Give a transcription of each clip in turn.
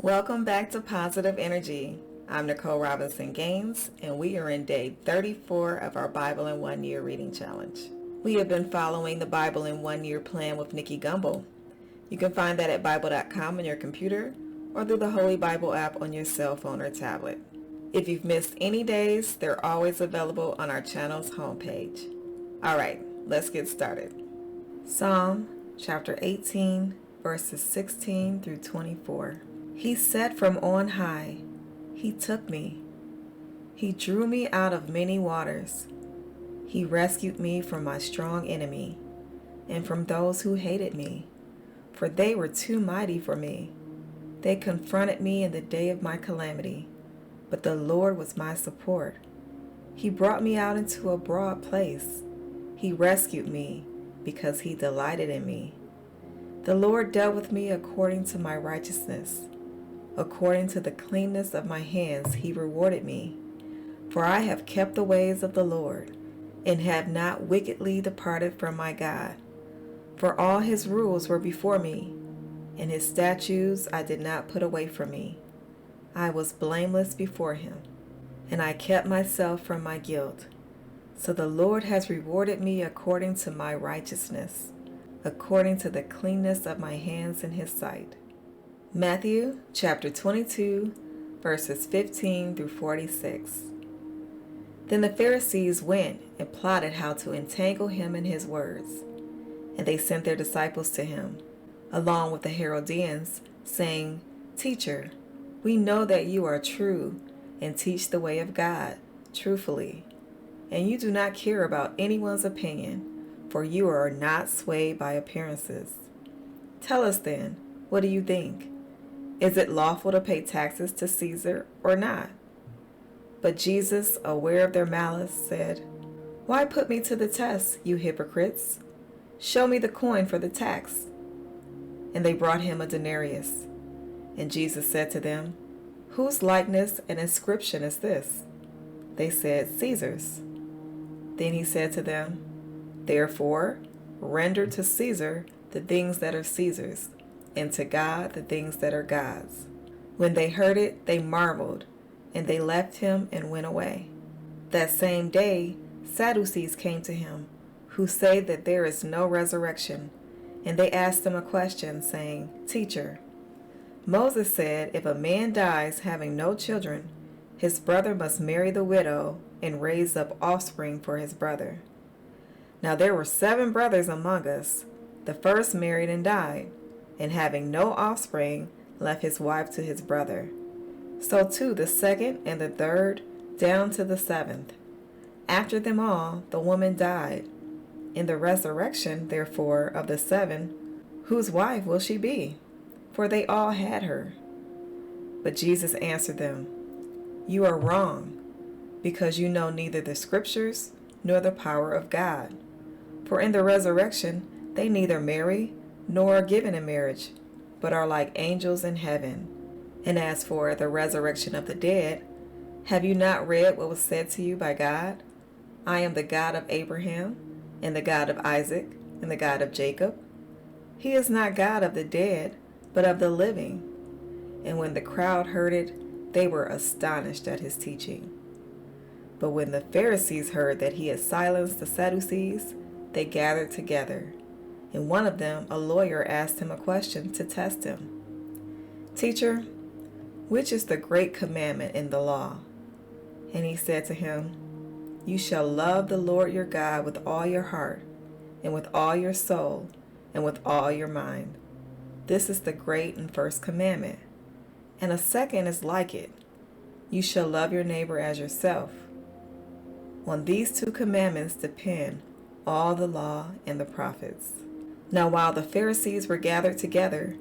Welcome back to Positive Energy. I'm Nicole Robinson Gaines, and we are in day 34 of our Bible in 1 Year reading challenge. We have been following the Bible in 1 Year plan with Nicky Gumbel. You can find that at Bible.com on your computer or through the Holy Bible app on your cell phone or tablet. If you've missed any days, they're always available on our channel's homepage. All right, let's get started. Psalm chapter 18, verses 16 through 24. He said from on high, he took me. He drew me out of many waters. He rescued me from my strong enemy and from those who hated me, for they were too mighty for me. They confronted me in the day of my calamity, but the Lord was my support. He brought me out into a broad place. He rescued me because he delighted in me. The Lord dealt with me according to my righteousness. According to the cleanness of my hands, he rewarded me. For I have kept the ways of the Lord, and have not wickedly departed from my God. For all his rules were before me, and his statutes I did not put away from me. I was blameless before him, and I kept myself from my guilt. So the Lord has rewarded me according to my righteousness, according to the cleanness of my hands in his sight. Matthew chapter 22, verses 15 through 46. Then the Pharisees went and plotted how to entangle him in his words. And they sent their disciples to him, along with the Herodians, saying, Teacher, we know that you are true and teach the way of God truthfully, and you do not care about anyone's opinion, for you are not swayed by appearances. Tell us then, what do you think? Is it lawful to pay taxes to Caesar or not? But Jesus, aware of their malice, said, Why put me to the test, you hypocrites? Show me the coin for the tax. And they brought him a denarius. And Jesus said to them, Whose likeness and inscription is this? They said, Caesar's. Then he said to them, Therefore, render to Caesar the things that are Caesar's, and to God the things that are God's. When they heard it, they marveled, and they left him and went away. That same day, Sadducees came to him, who say that there is no resurrection, and they asked him a question, saying, Teacher, Moses said if a man dies having no children, his brother must marry the widow and raise up offspring for his brother. Now there were 7 brothers among us. The first married and died, and having no offspring, left his wife to his brother. So too the second and the third, down to the 7th. After them all, the woman died. In the resurrection, therefore, of the 7, whose wife will she be? For they all had her. But Jesus answered them, You are wrong, because you know neither the Scriptures nor the power of God. For in the resurrection they neither marry nor are given in marriage, but are like angels in heaven. And as for the resurrection of the dead, have you not read what was said to you by God? I am the God of Abraham, and the God of Isaac, and the God of Jacob. He is not God of the dead, but of the living. And when the crowd heard it, they were astonished at his teaching. But when the Pharisees heard that he had silenced the Sadducees, they gathered together. And one of them, a lawyer, asked him a question to test him. Teacher, which is the great commandment in the law? And he said to him, You shall love the Lord your God with all your heart, and with all your soul, and with all your mind. This is the great and first commandment. And a second is like it. You shall love your neighbor as yourself. On these 2 commandments depend all the law and the prophets. Now while the Pharisees were gathered together,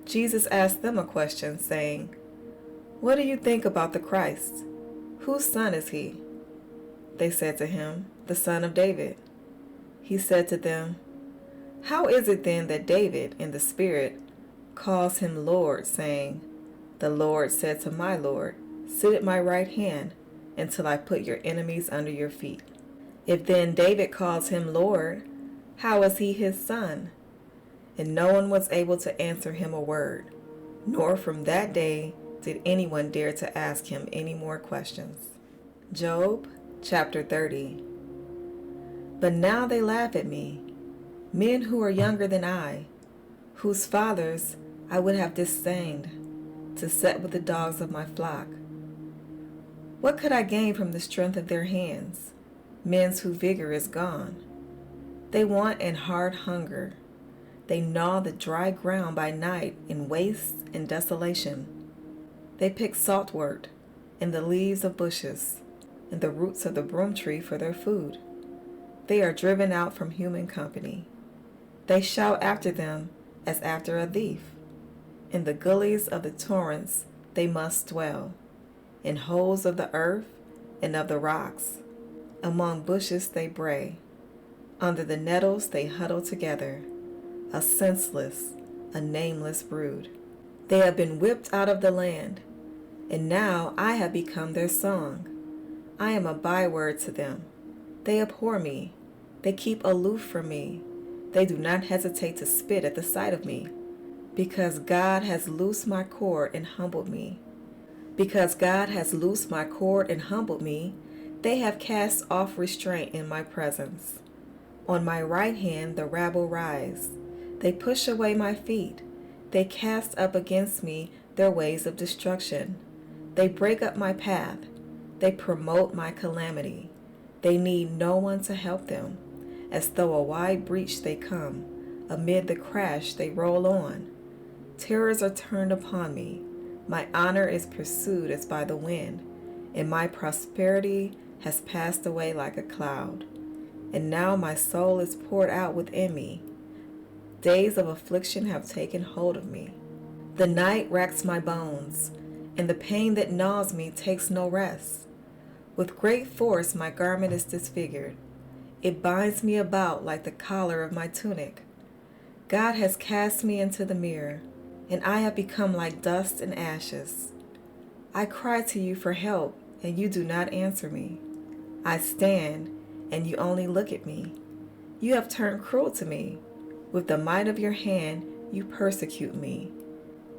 Jesus asked them a question, saying, What do you think about the Christ? Whose son is he? They said to him, The son of David. He said to them, How is it then that David, in the Spirit, calls him Lord, saying, The Lord said to my Lord, Sit at my right hand until I put your enemies under your feet. If then David calls him Lord, how is he his son? And no one was able to answer him a word. nor from that day did anyone dare to ask him any more questions. Job chapter 30. But now they laugh at me, men who are younger than I, whose fathers I would have disdained to set with the dogs of my flock. What could I gain from the strength of their hands, men whose vigor is gone? They want and hard hunger. They gnaw the dry ground by night in waste and desolation. They pick saltwort and the leaves of bushes and the roots of the broom tree for their food. They are driven out from human company. They shout after them as after a thief. In the gullies of the torrents they must dwell, in holes of the earth and of the rocks. Among bushes they bray. Under the nettles they huddle together, a senseless, a nameless brood. They have been whipped out of the land, and now I have become their song. I am a byword to them. They abhor me. They keep aloof from me. They do not hesitate to spit at the sight of me. Because God has loosed my cord and humbled me. Because God has loosed my cord and humbled me, they have cast off restraint in my presence. On my right hand the rabble rise. They push away my feet. They cast up against me their ways of destruction. They break up my path. They promote my calamity. They need no one to help them. As though a wide breach they come. Amid the crash they roll on. Terrors are turned upon me. My honor is pursued as by the wind, and my prosperity has passed away like a cloud. And now my soul is poured out within me. Days of affliction have taken hold of me. The night racks my bones, and the pain that gnaws me takes no rest. With great force my garment is disfigured. It binds me about like the collar of my tunic. God has cast me into the mirror, and I have become like dust and ashes. I cry to you for help, and you do not answer me. I stand, and you only look at me. You have turned cruel to me. With the might of your hand, you persecute me.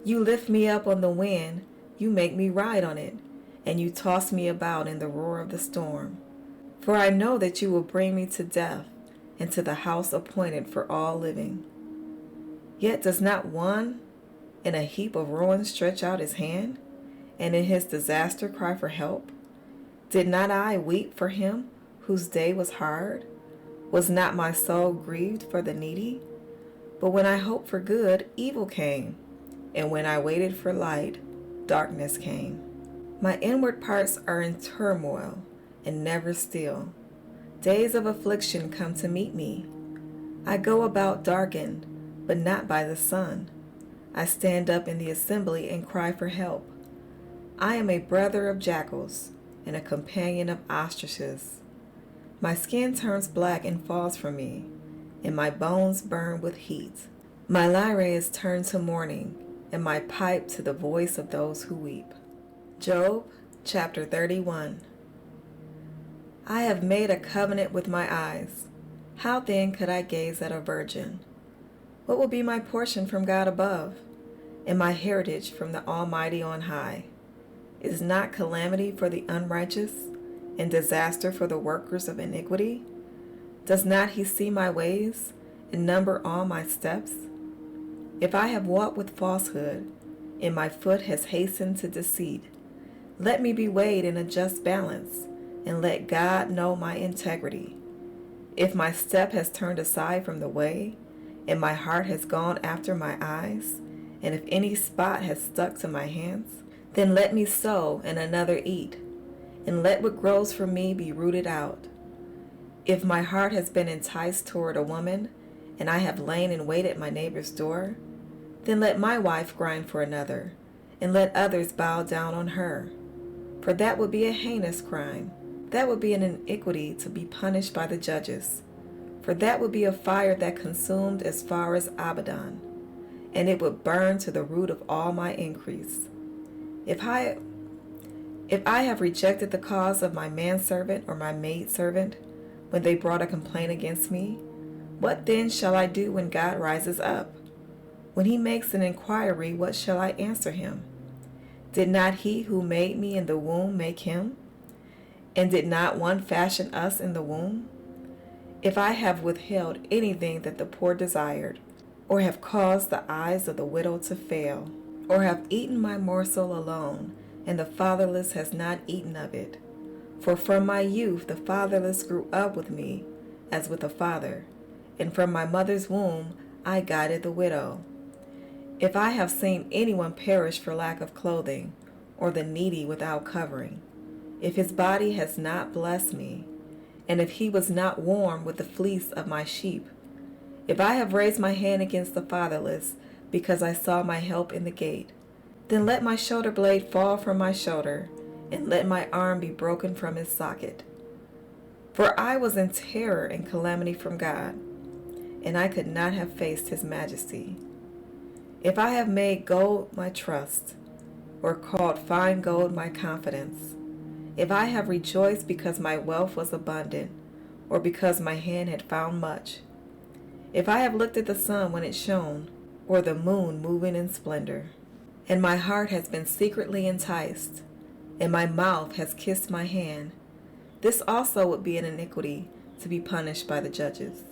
You lift me up on the wind, you make me ride on it, and you toss me about in the roar of the storm. For I know that you will bring me to death, and to the house appointed for all living. Yet does not one in a heap of ruins stretch out his hand, and in his disaster cry for help? Did not I weep for him whose day was hard? Was not my soul grieved for the needy? But when I hoped for good, evil came, and when I waited for light, darkness came. My inward parts are in turmoil and never still. Days of affliction come to meet me. I go about darkened, but not by the sun. I stand up in the assembly and cry for help. I am a brother of jackals and a companion of ostriches. My skin turns black and falls from me, and my bones burn with heat. My lyre is turned to mourning, and my pipe to the voice of those who weep. Job chapter 31. I have made a covenant with my eyes. How then could I gaze at a virgin? What will be my portion from God above, and my heritage from the Almighty on high? Is not calamity for the unrighteous, and disaster for the workers of iniquity? Does not he see my ways, and number all my steps? If I have walked with falsehood, and my foot has hastened to deceit, let me be weighed in a just balance, and let God know my integrity. If my step has turned aside from the way, and my heart has gone after my eyes, and if any spot has stuck to my hands, then let me sow and another eat, and let what grows from me be rooted out. If my heart has been enticed toward a woman, and I have lain in wait at my neighbor's door, then let my wife grind for another, and let others bow down on her. For that would be a heinous crime. That would be an iniquity to be punished by the judges. For that would be a fire that consumed as far as Abaddon, and it would burn to the root of all my increase. If I have rejected the cause of my manservant or my maidservant, when they brought a complaint against me, what then shall I do when God rises up? When he makes an inquiry, what shall I answer him? Did not he who made me in the womb make him? And did not one fashion us in the womb? If I have withheld anything that the poor desired, or have caused the eyes of the widow to fail, or have eaten my morsel alone, and the fatherless has not eaten of it. For from my youth the fatherless grew up with me, as with a father, and from my mother's womb I guided the widow. If I have seen anyone perish for lack of clothing, or the needy without covering, if his body has not blessed me, and if he was not warm with the fleece of my sheep, if I have raised my hand against the fatherless, because I saw my help in the gate, then let my shoulder blade fall from my shoulder, and let my arm be broken from its socket. For I was in terror and calamity from God, and I could not have faced his majesty. If I have made gold my trust, or called fine gold my confidence, if I have rejoiced because my wealth was abundant, or because my hand had found much, if I have looked at the sun when it shone, or the moon moving in splendor, and my heart has been secretly enticed, and my mouth has kissed my hand, this also would be an iniquity to be punished by the judges.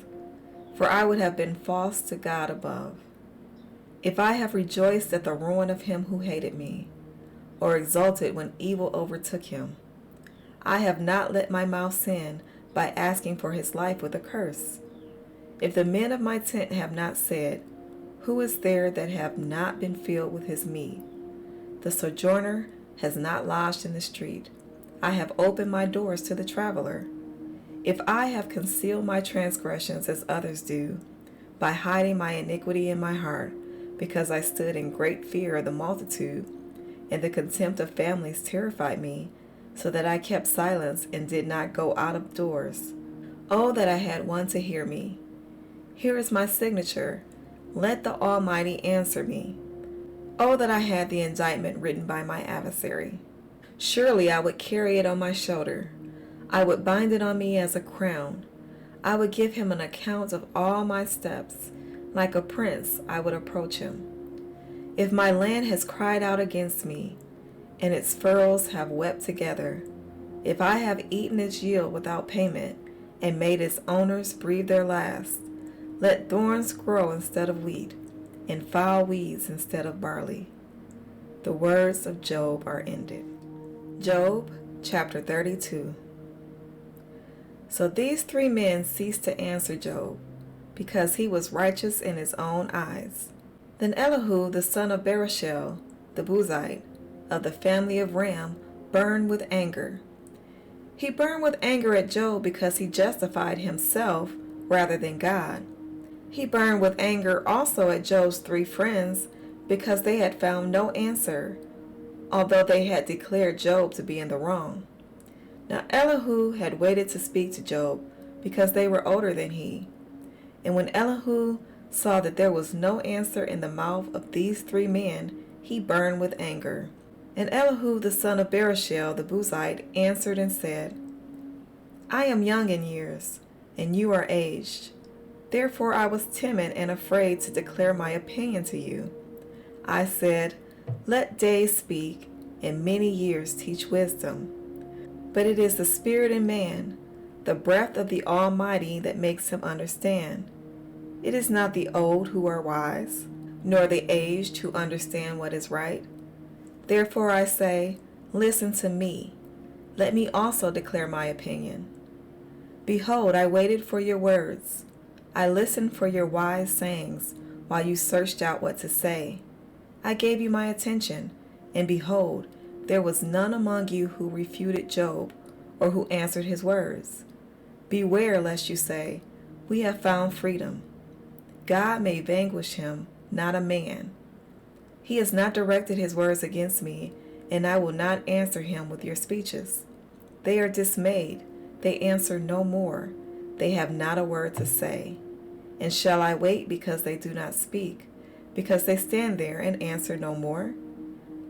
For I would have been false to God above. If I have rejoiced at the ruin of him who hated me, or exulted when evil overtook him, I have not let my mouth sin by asking for his life with a curse. If the men of my tent have not said, who is there that have not been filled with his meat? The sojourner has not lodged in the street. I have opened my doors to the traveler. If I have concealed my transgressions as others do, by hiding my iniquity in my heart, because I stood in great fear of the multitude, and the contempt of families terrified me, so that I kept silence and did not go out of doors. Oh, that I had one to hear me. Here is my signature. Let the Almighty answer me. Oh, that I had the indictment written by my adversary. Surely I would carry it on my shoulder. I would bind it on me as a crown. I would give him an account of all my steps. Like a prince, I would approach him. If my land has cried out against me, and its furrows have wept together, if I have eaten its yield without payment, and made its owners breathe their last, let thorns grow instead of wheat, and foul weeds instead of barley. The words of Job are ended. Job chapter 32. So these three men ceased to answer Job, because he was righteous in his own eyes. Then Elihu the son of Barachel, the Buzite, of the family of Ram, burned with anger. He burned with anger at Job because he justified himself rather than God. He burned with anger also at Job's three friends because they had found no answer, although they had declared Job to be in the wrong. Now Elihu had waited to speak to Job because they were older than he. And when Elihu saw that there was no answer in the mouth of these three men, he burned with anger. And Elihu the son of Barachel the Buzite answered and said, I am young in years, and you are aged. Therefore I was timid and afraid to declare my opinion to you. I said, let days speak, and many years teach wisdom. But it is the spirit in man, the breath of the Almighty, that makes him understand. It is not the old who are wise, nor the aged who understand what is right. Therefore I say, listen to me. Let me also declare my opinion. Behold, I waited for your words. I listened for your wise sayings while you searched out what to say. I gave you my attention, and behold, there was none among you who refuted Job or who answered his words. Beware lest you say, we have found freedom. God may vanquish him, not a man. He has not directed his words against me, and I will not answer him with your speeches. They are dismayed. They answer no more. They have not a word to say. And shall I wait because they do not speak, because they stand there and answer no more?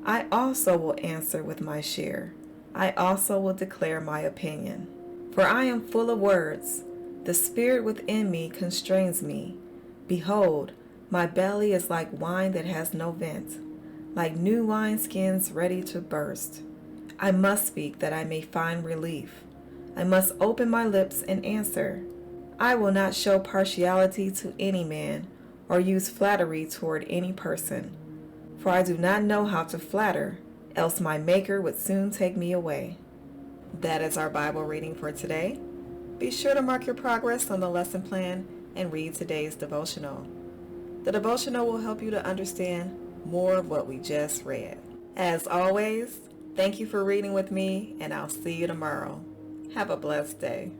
I also will answer with my share. I also will declare my opinion. For I am full of words. The spirit within me constrains me. Behold, My belly is like wine that has no vent, like new wineskins ready to burst. I must speak that I may find relief. I must open my lips and answer. I will not show partiality to any man or use flattery toward any person, for I do not know how to flatter, else my Maker would soon take me away. That is our Bible reading for today. Be sure to mark your progress on the lesson plan and read today's devotional. The devotional will help you to understand more of what we just read. As always, thank you for reading with me, and I'll see you tomorrow. Have a blessed day.